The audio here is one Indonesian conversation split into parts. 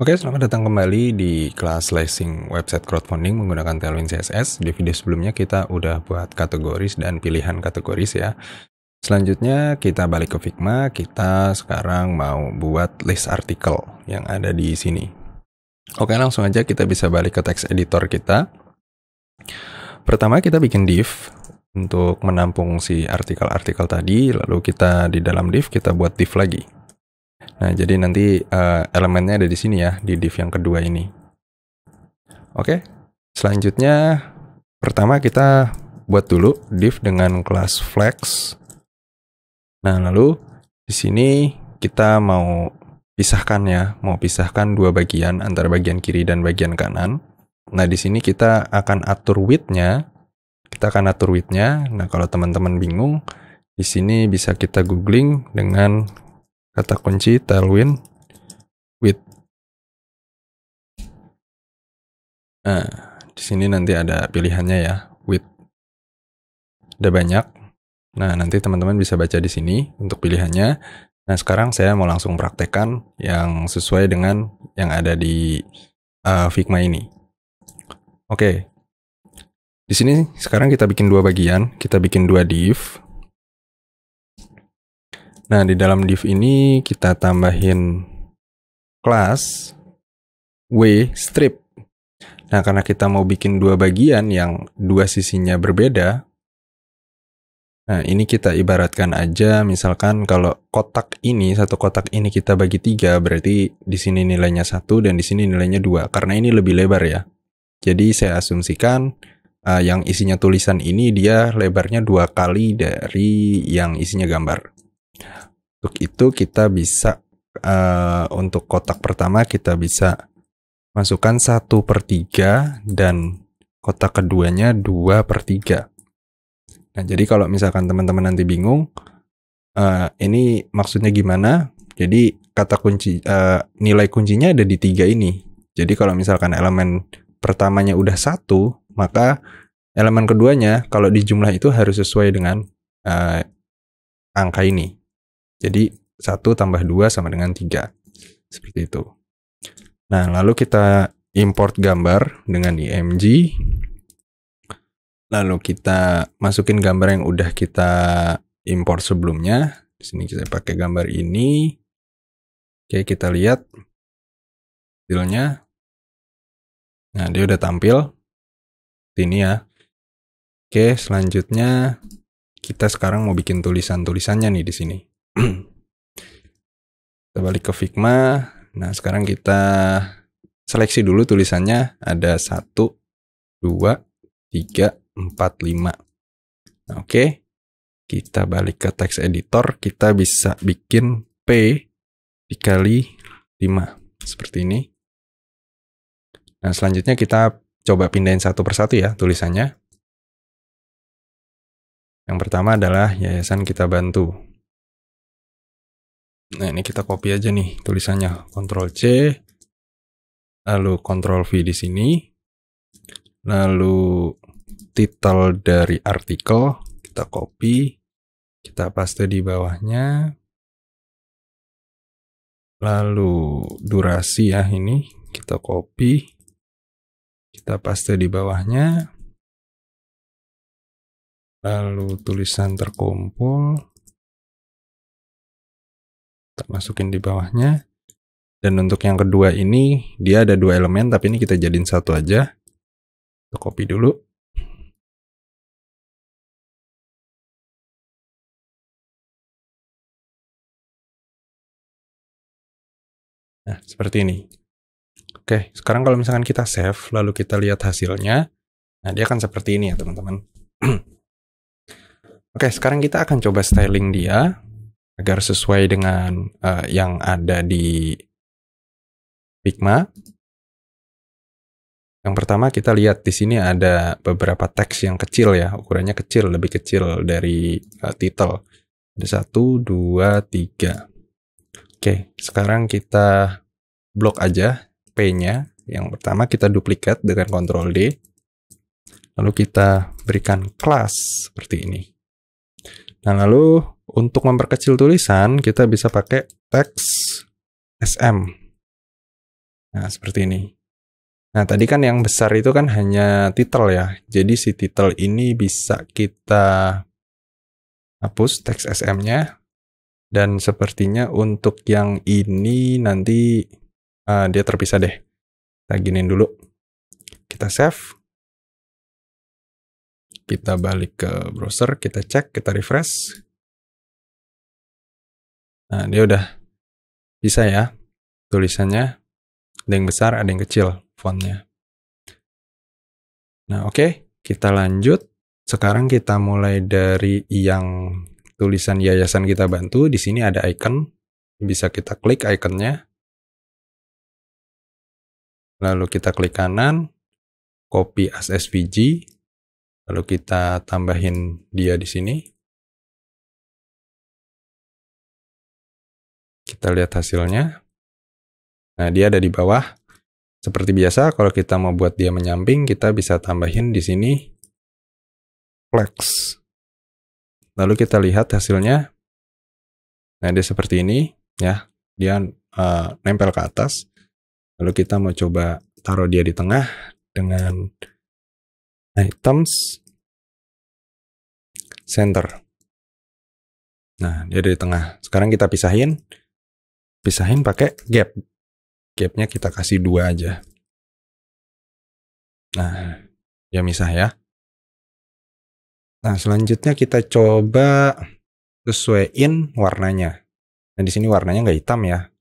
Oke, selamat datang kembali di kelas Slicing Website Crowdfunding menggunakan Tailwind CSS. Di video sebelumnya kita udah buat kategoris dan pilihan kategoris ya. Selanjutnya kita balik ke Figma, kita sekarang mau buat list artikel yang ada di sini. Oke, langsung aja kita bisa balik ke text editor kita. Pertama kita bikin div untuk menampung si artikel-artikel tadi, lalu kita di dalam div kita buat div lagi. Nah, jadi nanti elemennya ada di sini ya, di div yang kedua ini. Oke, selanjutnya pertama kita buat dulu div dengan kelas flex. Nah, lalu di sini kita mau pisahkan ya, mau pisahkan dua bagian antara bagian kiri dan bagian kanan. Nah, di sini kita akan atur width-nya. Nah, kalau teman-teman bingung, di sini bisa kita googling dengan kata kunci Tailwind width. Nah, di sini nanti ada pilihannya ya, width. Ada banyak. Nah, nanti teman-teman bisa baca di sini untuk pilihannya. Nah, sekarang saya mau langsung praktekkan yang sesuai dengan yang ada di Figma ini. Oke. Di sini sekarang kita bikin dua bagian, kita bikin dua div. Nah, di dalam div ini kita tambahin kelas W-strip. Nah, karena kita mau bikin dua bagian yang dua sisinya berbeda, nah ini kita ibaratkan aja, misalkan kalau kotak ini, satu kotak ini kita bagi 3, berarti di sini nilainya 1 dan di sini nilainya 2, karena ini lebih lebar ya. Jadi saya asumsikan yang isinya tulisan ini dia lebarnya 2 kali dari yang isinya gambar. Untuk itu kita bisa, untuk kotak pertama kita bisa masukkan 1/3 dan kotak keduanya 2/3. Nah, jadi kalau misalkan teman-teman nanti bingung, ini maksudnya gimana? Jadi kata kunci, nilai kuncinya ada di 3 ini. Jadi kalau misalkan elemen pertamanya udah 1, maka elemen keduanya kalau dijumlah itu harus sesuai dengan angka ini. Jadi 1 tambah 2 sama dengan 3. Seperti itu. Nah, lalu kita import gambar dengan img. Lalu kita masukin gambar yang udah kita import sebelumnya. Di sini kita pakai gambar ini. Oke, kita lihat hasilnya. Nah, dia udah tampil. Ini ya. Oke, selanjutnya kita sekarang mau bikin tulisan-tulisannya nih di sini. Kita balik ke Figma. Nah, sekarang kita seleksi dulu tulisannya. Ada 1, 2, 3, 4, 5. Nah, oke. Kita balik ke text editor. Kita bisa bikin P dikali 5. Seperti ini. Nah, selanjutnya kita coba pindahin satu persatu ya tulisannya. Yang pertama adalah Yayasan Kita Bantu. Nah, ini kita copy aja nih tulisannya. Ctrl C, lalu Ctrl V di sini. Lalu title dari artikel kita copy, kita paste di bawahnya. Lalu durasi ya, ini kita copy, kita paste di bawahnya. Lalu tulisan terkumpul, kita masukin di bawahnya. Dan untuk yang kedua ini, dia ada 2 elemen, tapi ini kita jadiin satu aja. Kita copy dulu. Nah, seperti ini. Oke, sekarang kalau misalkan kita save, lalu kita lihat hasilnya, nah dia akan seperti ini ya teman-teman. Oke, sekarang kita akan coba styling dia, agar sesuai dengan yang ada di Figma. Yang pertama kita lihat di sini ada beberapa teks yang kecil ya, ukurannya kecil, lebih kecil dari title. Ada 1, 2, 3. Oke, sekarang kita blok aja P-nya. Yang pertama kita duplikat dengan Ctrl D. Lalu kita berikan kelas seperti ini. Nah, lalu untuk memperkecil tulisan kita bisa pakai teks SM. Nah, seperti ini. Nah, tadi kan yang besar itu kan hanya title ya. Jadi si title ini bisa kita hapus teks SM-nya. Dan sepertinya untuk yang ini nanti dia terpisah deh. Kita giniin dulu. Kita save. Kita balik ke browser, kita cek, kita refresh. Nah, dia udah bisa ya. Tulisannya ada yang besar, ada yang kecil fontnya. Nah, oke. Kita lanjut. Sekarang kita mulai dari yang tulisan yayasan kita bantu. Di sini ada icon. Bisa kita klik iconnya. Lalu kita klik kanan. Copy as SVG. Lalu kita tambahin dia di sini. Kita lihat hasilnya. Nah, dia ada di bawah. Seperti biasa, kalau kita mau buat dia menyamping, kita bisa tambahin di sini flex. Lalu kita lihat hasilnya. Nah, dia seperti ini, ya. Dia nempel ke atas. Lalu kita mau coba taruh dia di tengah dengan items center. Nah, dia ada di tengah. Sekarang kita pisahin. Pisahin pakai gap. Gapnya kita kasih 2 aja. Nah, dia misah ya. Nah, selanjutnya kita coba sesuaiin warnanya. Nah, di sini warnanya nggak hitam ya.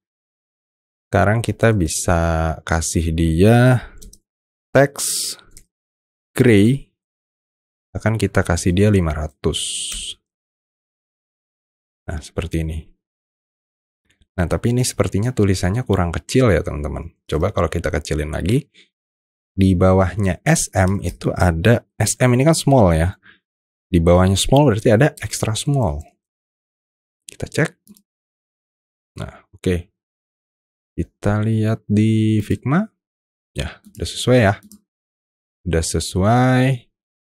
Sekarang kita bisa kasih dia teks gray. Akan kita kasih dia 500. Nah, seperti ini. Nah, tapi ini sepertinya tulisannya kurang kecil ya, teman-teman. Coba kalau kita kecilin lagi. Di bawahnya SM itu ada, SM ini kan small ya. Di bawahnya small berarti ada extra small. Kita cek. Nah, oke. Kita lihat di Figma. Ya, udah sesuai ya. Udah sesuai.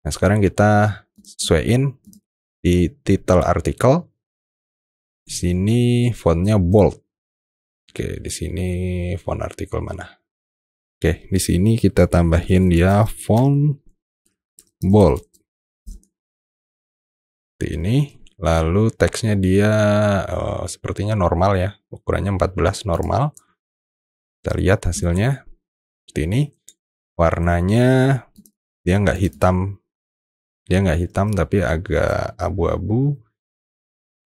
Nah, sekarang kita sesuaiin di title artikel. Di sini fontnya bold. Oke, di sini font artikel mana? Oke, di sini kita tambahin dia font bold. Seperti ini. Lalu teksnya dia sepertinya normal ya. Ukurannya 14 normal. Kita lihat hasilnya. Seperti ini. Warnanya dia nggak hitam. Dia nggak hitam tapi agak abu-abu.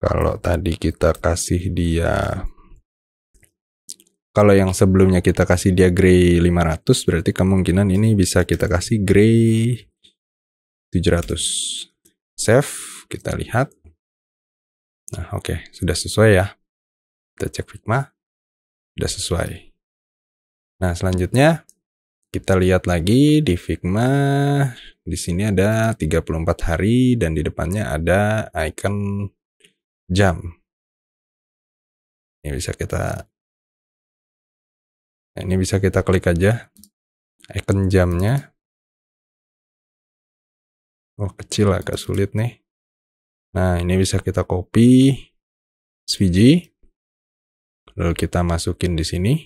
Kalau tadi kita kasih dia, kalau yang sebelumnya kita kasih dia gray 500, berarti kemungkinan ini bisa kita kasih gray 700. Save, kita lihat. Nah, oke, sudah sesuai ya. Kita cek Figma, sudah sesuai. Nah, selanjutnya kita lihat lagi di Figma. Di sini ada 34 hari dan di depannya ada icon jam. Ini bisa kita klik aja icon jamnya. Oh, kecil, agak sulit nih. Nah, ini bisa kita copy SVG. Lalu kita masukin di sini.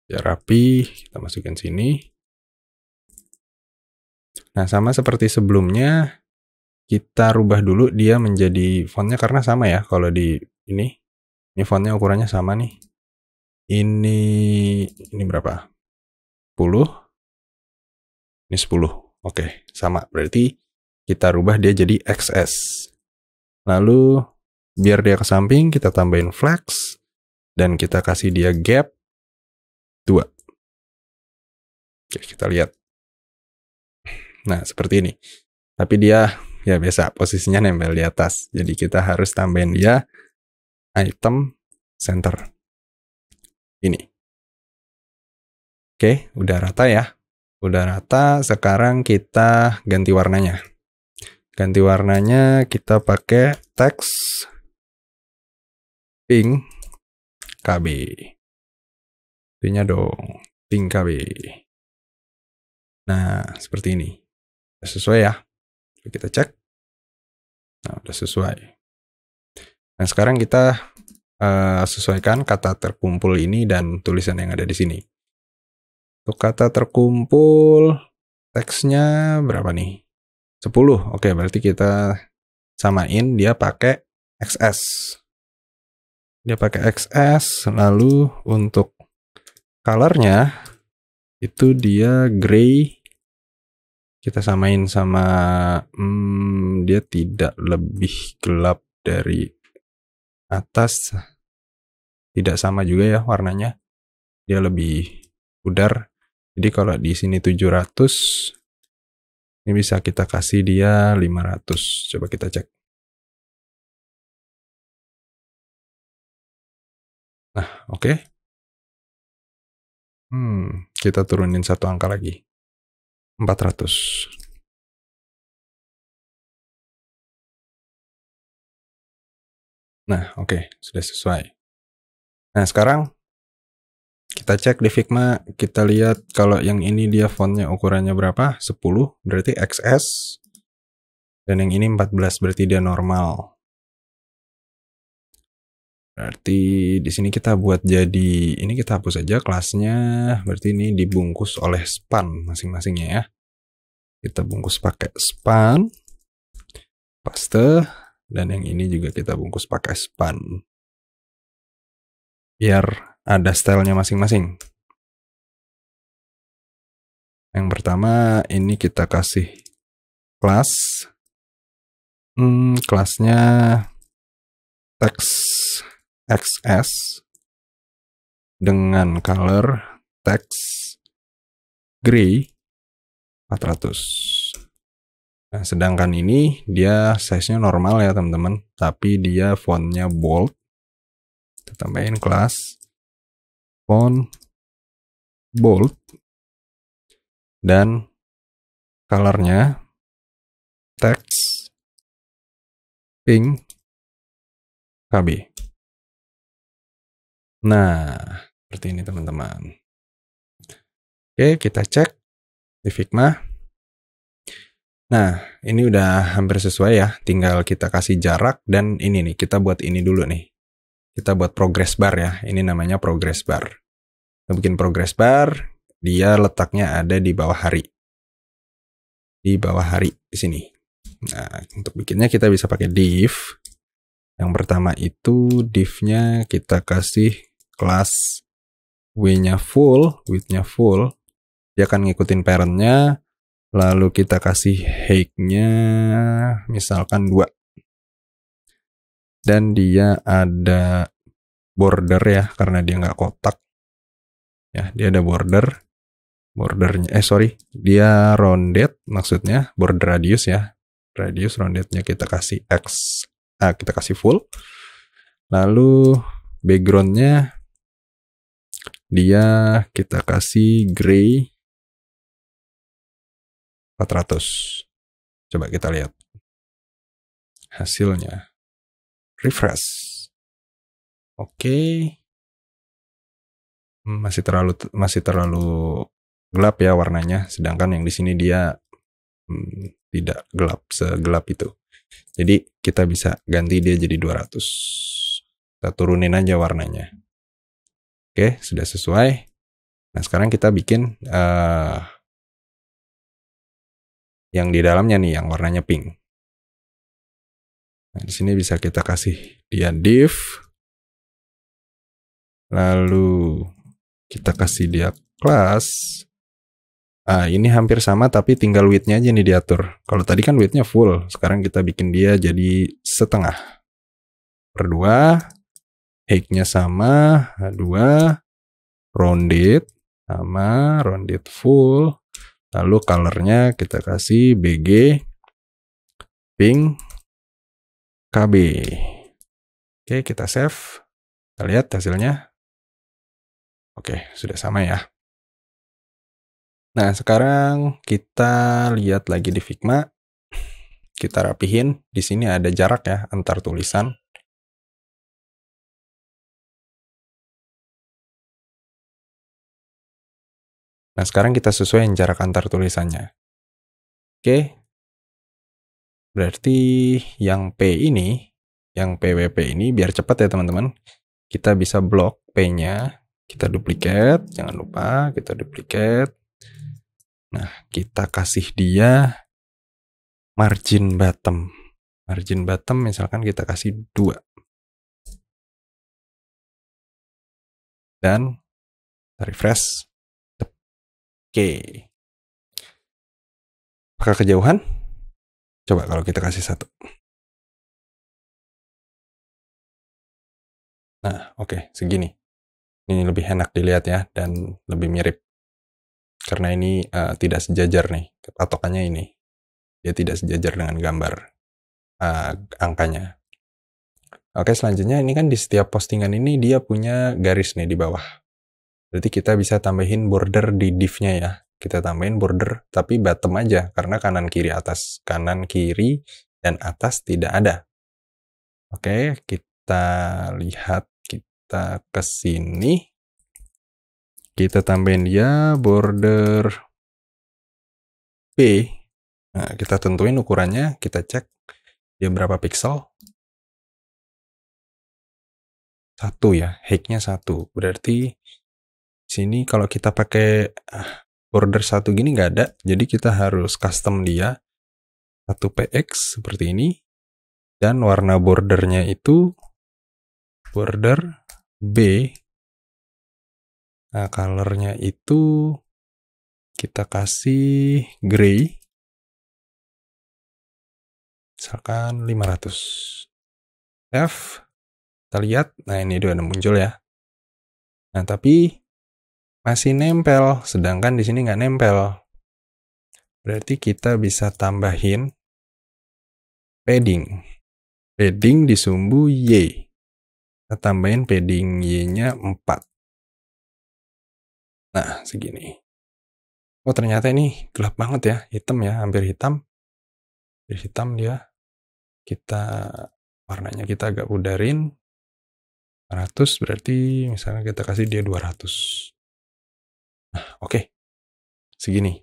Biar rapi, kita masukin sini. Nah, sama seperti sebelumnya, kita rubah dulu dia menjadi fontnya karena sama ya. Kalau di ini fontnya ukurannya sama nih. Ini berapa? 10. Ini 10. Oke, sama. Berarti kita rubah dia jadi XS. Lalu biar dia ke samping, kita tambahin flex dan kita kasih dia gap 2. Oke, kita lihat. Nah, seperti ini. Tapi dia ya biasa posisinya nempel di atas. Jadi kita harus tambahin dia item center. Ini. Oke, udah rata ya. Udah rata, sekarang kita ganti warnanya. Ganti warnanya kita pakai teks pink KB. Itunya dong, pink KB. Nah, seperti ini. Udah sesuai ya. Kita cek. Nah, udah sesuai. Nah, sekarang kita sesuaikan kata terkumpul ini dan tulisan yang ada di sini. Untuk kata terkumpul, teksnya berapa nih? 10. Oke, berarti kita samain dia pakai XS. Dia pakai XS, lalu untuk colornya itu dia gray. Kita samain sama dia tidak lebih gelap dari atas. Tidak sama juga ya warnanya. Dia lebih pudar. Jadi kalau di sini 700, ini bisa kita kasih dia 500. Coba kita cek. Nah, oke. Kita turunin satu angka lagi. 400. Nah, oke, sudah sesuai. Nah, sekarang kita cek di Figma, kita lihat kalau yang ini dia fontnya ukurannya berapa? 10, berarti XS. Dan yang ini 14, berarti dia normal. Berarti di sini kita buat jadi, ini kita hapus aja kelasnya, berarti ini dibungkus oleh span masing-masingnya ya. Kita bungkus pakai span, paste, dan yang ini juga kita bungkus pakai span. Biar ada stylenya masing-masing. Yang pertama ini kita kasih kelas. Kelasnya teks XS dengan color teks gray 400. Nah, sedangkan ini dia size-nya normal ya teman-teman, tapi dia fontnya bold. Kita tambahin kelas font bold dan colornya teks pink KB. Nah, seperti ini teman-teman. Oke, kita cek di Figma. Nah, ini udah hampir sesuai ya. Tinggal kita kasih jarak dan ini nih, kita buat ini dulu nih. Kita buat progress bar ya. Ini namanya progress bar. Kita bikin progress bar, dia letaknya ada di bawah hari. Di bawah hari di sini. Nah, untuk bikinnya kita bisa pakai div. Yang pertama itu div-nya kita kasih kelas width-nya full. Dia akan ngikutin parent-nya. Lalu kita kasih height-nya misalkan 2. Dan dia ada border ya, karena dia nggak kotak. Ya, dia ada border. Bordernya, dia rounded maksudnya, border radius ya. Radius roundednya kita kasih X. Kita kasih full. Lalu background-nya dia kita kasih gray 400. Coba kita lihat hasilnya. Refresh. Oke. Masih terlalu gelap ya warnanya, sedangkan yang di sini dia tidak gelap segelap itu. Jadi kita bisa ganti dia jadi 200. Kita turunin aja warnanya. Oke, sudah sesuai. Nah, sekarang kita bikin yang di dalamnya nih, yang warnanya pink. Nah, di sini bisa kita kasih dia div. Lalu kita kasih dia kelas. Ini hampir sama tapi tinggal width-nya aja nih diatur. Kalau tadi kan width-nya full, sekarang kita bikin dia jadi setengah. Per 2, height-nya sama, 2, rounded, sama, rounded full. Lalu color-nya kita kasih BG, pink, KB. Oke, kita save. Kita lihat hasilnya. Oke, sudah sama ya. Nah, sekarang kita lihat lagi di Figma. Kita rapihin. Di sini ada jarak ya antar tulisan. Nah, sekarang kita sesuaiin jarak antar tulisannya. Oke. Berarti yang P ini, yang PWP ini biar cepat ya teman-teman. kita bisa blok P-nya, kita duplicate, jangan lupa kita duplicate. Nah, kita kasih dia margin bottom. Margin bottom misalkan kita kasih 2. Dan refresh. Oke. Apakah kejauhan? Coba kalau kita kasih 1. Nah, oke, segini. Ini lebih enak dilihat ya, dan lebih mirip. Karena ini tidak sejajar nih, patokannya ini. Dia tidak sejajar dengan gambar angkanya. Oke, selanjutnya ini kan di setiap postingan ini dia punya garis nih di bawah. Berarti kita bisa tambahin border di div-nya ya. Kita tambahin border tapi bottom aja, karena kanan kiri atas. Kanan kiri dan atas tidak ada. Oke, kita lihat, kita ke sini. Kita tambahin dia border B. Nah, kita tentuin ukurannya, kita cek dia berapa pixel. 1 ya, height-nya 1. Berarti sini kalau kita pakai border 1 gini nggak ada, jadi kita harus custom dia 1px seperti ini, dan warna bordernya itu border B. Nah, colornya itu kita kasih gray, misalkan 500. F, kita lihat, nah ini udah muncul ya. Nah, tapi masih nempel, sedangkan di sini nggak nempel. Berarti kita bisa tambahin padding. Padding di sumbu Y. Kita tambahin padding Y-nya 4. Nah, segini. Oh, ternyata ini gelap banget ya, hitam ya, hampir hitam. Hampir hitam dia. Kita warnanya kita agak pudarin. 100 berarti misalnya kita kasih dia 200. Nah, oke. Segini.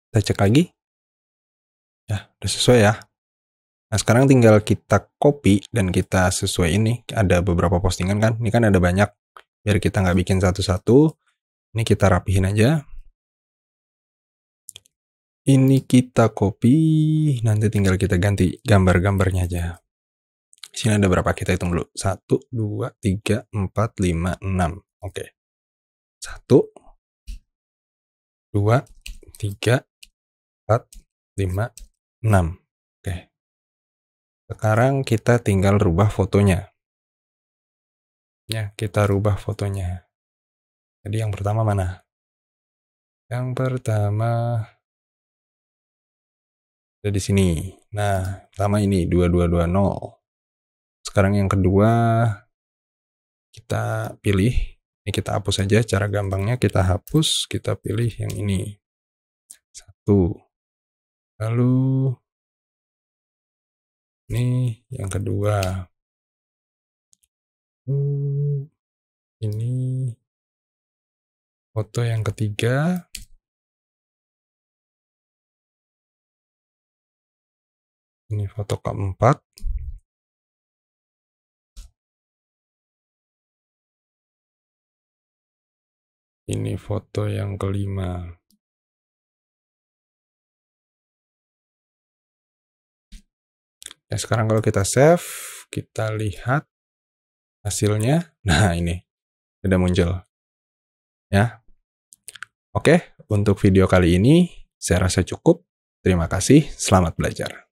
Kita cek lagi. Ya, udah sesuai ya. Nah, sekarang tinggal kita copy dan kita sesuai ini. Ada beberapa postingan kan. Ini kan ada banyak. Biar kita nggak bikin satu-satu. Ini kita rapihin aja. Ini kita copy. Nanti tinggal kita ganti gambar-gambarnya aja. Di sini ada berapa? Kita hitung dulu. 1, 2, 3, 4, 5, 6. Oke. 1, 2, 3, 4, 5, 6. Oke. Sekarang kita tinggal rubah fotonya. Ya, kita rubah fotonya. Jadi yang pertama mana? Yang pertama ada di sini. Nah, pertama ini 2220. Sekarang yang kedua kita pilih. Ini kita hapus saja, cara gampangnya kita hapus, kita pilih yang ini. 1. Lalu ini yang kedua. Ini foto yang ketiga. Ini foto keempat. Ini foto yang kelima. Ya, sekarang kalau kita save, kita lihat hasilnya. Nah, ini sudah muncul. Ya. Oke, untuk video kali ini saya rasa cukup. Terima kasih, selamat belajar.